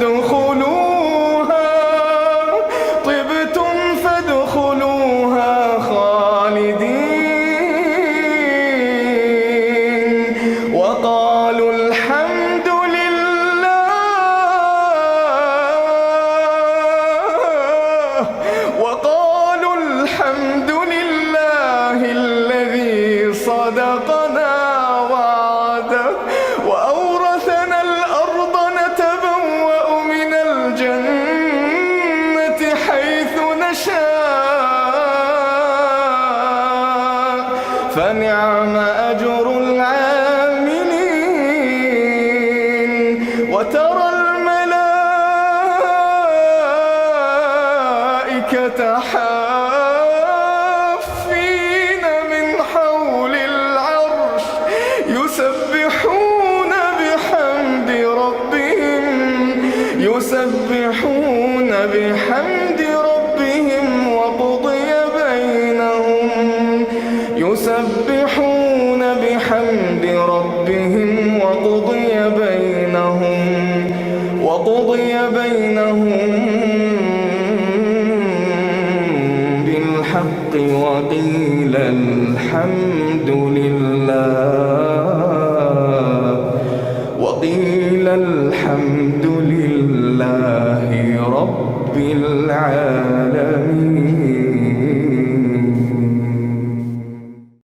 فادخلوها طبتم فادخلوها خالدين وقالوا الحمد لله الذي صدقنا وعده وأورثنا الأرض نتبوأ من الجنة حيث نشاء فنعم أجر العاملين وترى الملائكة حافين من حول العرش يسبحون بحمد ربهم وقضي بينهم بالحق وقيل الحمد لله رب العالمين.